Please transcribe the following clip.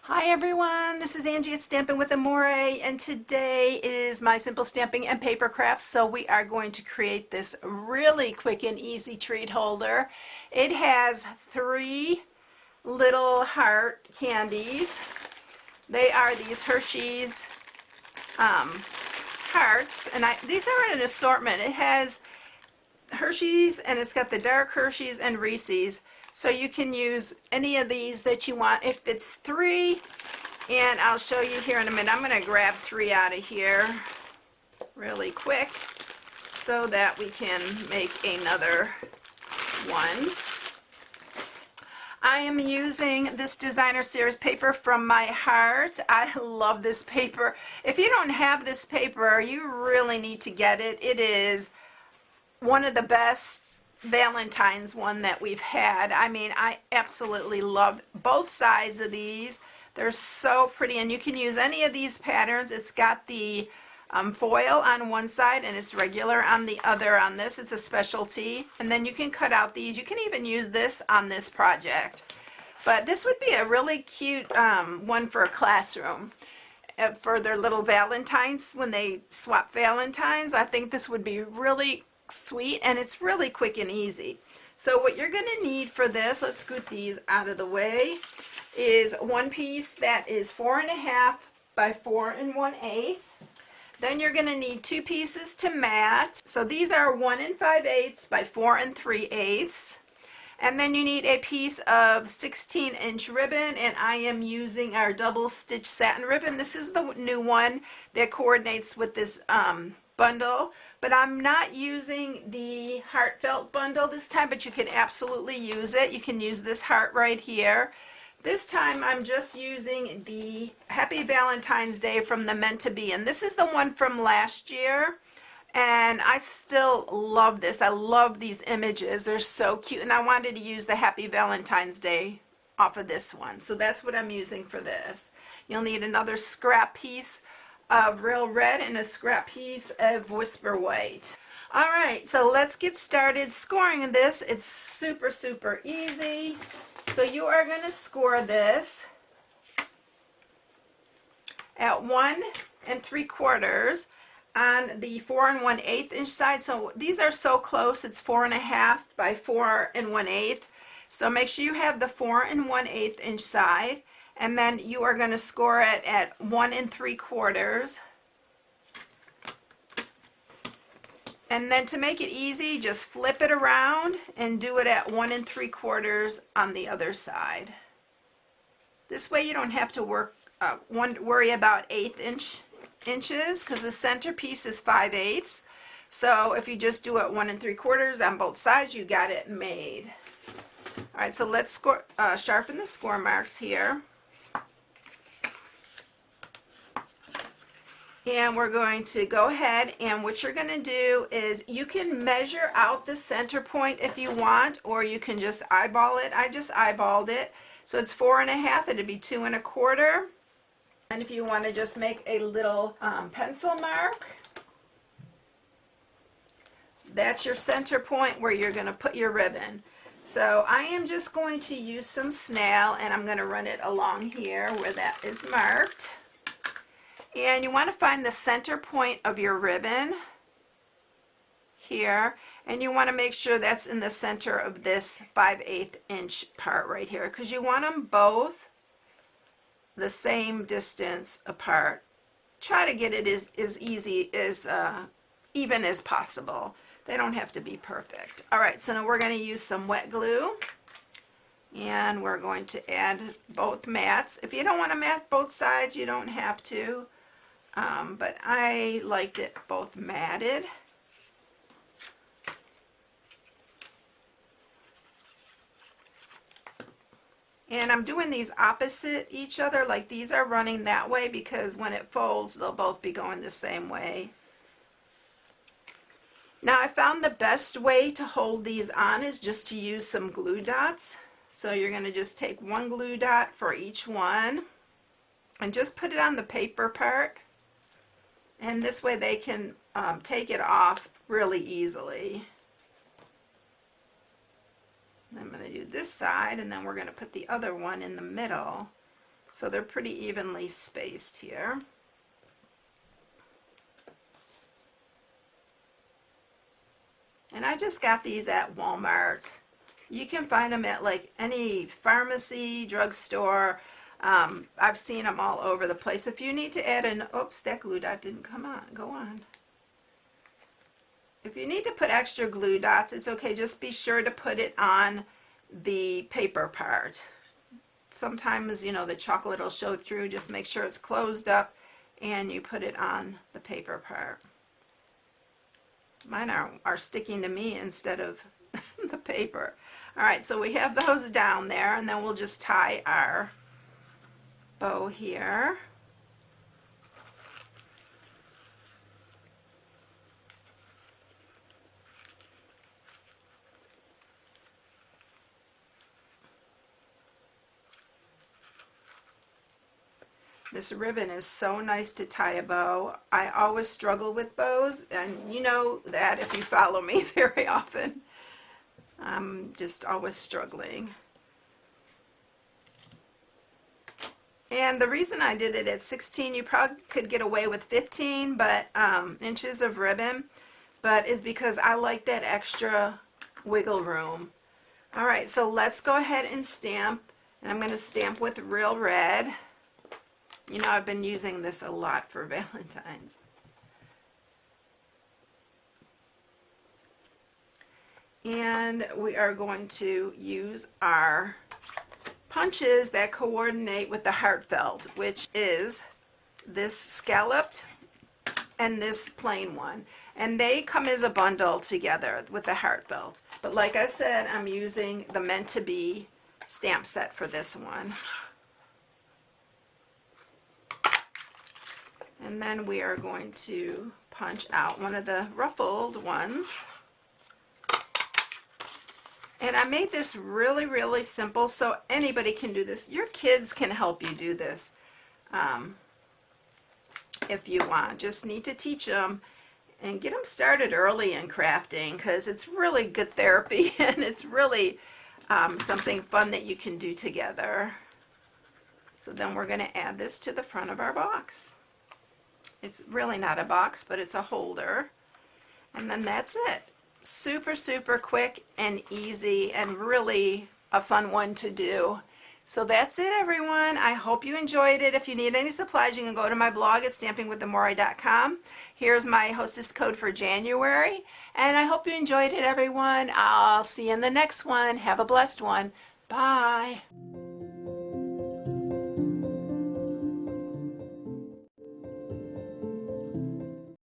Hi everyone, this is Angie at Stampin' with Amore, and today is my simple stamping and paper crafts. So we are going to create this really quick and easy treat holder. It has 3 little heart candies. They are these Hershey's hearts, and these are in an assortment. It has Hershey's and it's got the dark Hershey's and Reese's. So you can use any of these that you want. It fits 3, and I'll show you here in a minute. I'm going to grab 3 out of here really quick so that we can make another one. I am using this designer series paper from My Heart. I love this paper. If you don't have this paper, you really need to get it. It is one of the best Valentine's one that we've had. I mean, I absolutely love both sides of these. They're so pretty, and you can use any of these patterns. It's got the foil on one side and it's regular on the other. On this, it's a specialty, and then you can cut out these. You can even use this on this project, but this would be a really cute one for a classroom. For their little Valentines, when they swap Valentines, I think this would be really sweet, and it's really quick and easy. So what you're going to need for this, let's scoot these out of the way, is one piece that is 4.5 by 4 1/8. Then you're going to need 2 pieces to mat. So these are 1 5/8 by 4 3/8. And then you need a piece of 16-inch ribbon, and I am using our double stitch satin ribbon. This is the new one that coordinates with this bundle, but I'm not using the heartfelt bundle this time, but you can absolutely use it. You can use this heart right here. This time I'm just using the Happy Valentine's Day from the Meant to Be, and this is the one from last year, and I still love this. I love these images. They're so cute, and I wanted to use the Happy Valentine's Day off of this one, so that's what I'm using for this. You'll need another scrap piece of real red and a scrap piece of Whisper White. Alright, so let's get started scoring this. It's super easy. So you are going to score this at 1 3/4 on the 4 1/8 inch side. So these are so close. It's 4.5 by 4 1/8. So make sure you have the 4 1/8 inch side. And then you are going to score it at 1 3/4. And then to make it easy, just flip it around and do it at 1 3/4 on the other side. This way you don't have to worry about 1/8 inches, because the center piece is 5/8. So if you just do it 1 3/4 on both sides, you got it made. All right, so let's sharpen the score marks here. And we're going to go ahead, and what you're going to do is you can measure out the center point if you want, or you can just eyeball it. I just eyeballed it. So it's 4.5, it'd be 2 1/4. And if you want to just make a little pencil mark, that's your center point where you're going to put your ribbon. So I am just going to use some snail, and I'm going to run it along here where that is marked. And you want to find the center point of your ribbon here, and you want to make sure that's in the center of this 5/8 inch part right here, because you want them both the same distance apart. Try to get it as easy as even as possible. They don't have to be perfect. Alright, so now we're going to use some wet glue, and we're going to add both mats. If you don't want to mat both sides, you don't have to. But I liked it both matted. And I'm doing these opposite each other, like these are running that way, because when it folds, they'll both be going the same way. Now I found the best way to hold these on is just to use some glue dots. So you're going to just take one glue dot for each one and just put it on the paper part. And this way they can take it off really easily. I'm going to do this side, and then we're going to put the other one in the middle. So they're pretty evenly spaced here. And I just got these at Walmart. You can find them at like any pharmacy, drugstore. I've seen them all over the place. If you need to add an, oops, that glue dot didn't come on, go on. If you need to put extra glue dots, it's okay. Just be sure to put it on the paper part. Sometimes, you know, the chocolate will show through. Just make sure it's closed up and you put it on the paper part. Mine are sticking to me instead of the paper. All right, so we have those down there, and then we'll just tie our bow here. This ribbon is so nice to tie a bow. I always struggle with bows, and you know that if you follow me very often. I'm just always struggling. And the reason I did it at 16, you probably could get away with 15 inches of ribbon, but is because I like that extra wiggle room. All right, so let's go ahead and stamp, and I'm going to stamp with Real Red. You know, I've been using this a lot for Valentine's. And we are going to use our punches that coordinate with the heartfelt, which is this scalloped and this plain one. And they come as a bundle together with the heartfelt. But like I said, I'm using the Meant to Be stamp set for this one. And then we are going to punch out one of the ruffled ones. And I made this really, really simple, so anybody can do this. Your kids can help you do this if you want. Just need to teach them and get them started early in crafting, because it's really good therapy and it's really something fun that you can do together. So then we're going to add this to the front of our box. It's really not a box, but it's a holder. And then that's it. Super, super quick and easy, and really a fun one to do. So that's it, everyone. I hope you enjoyed it. If you need any supplies, you can go to my blog at stampingwithamore.com. Here's my hostess code for January. And I hope you enjoyed it, everyone. I'll see you in the next one. Have a blessed one. Bye.